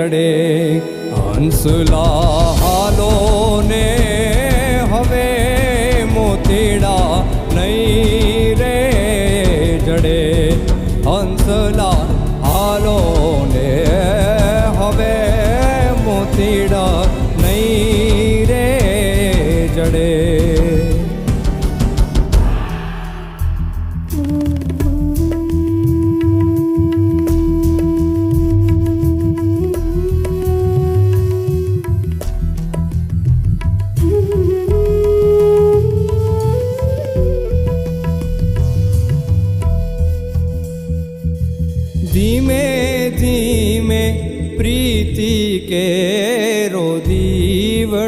જડે. હંસલા હાલો ને હવે મોતીડા નહીં રે જડે. હંસલા હાલો ને હવે મોતીડા નહીં રે જડે. ધીમે ધીમે પ્રીતિ કે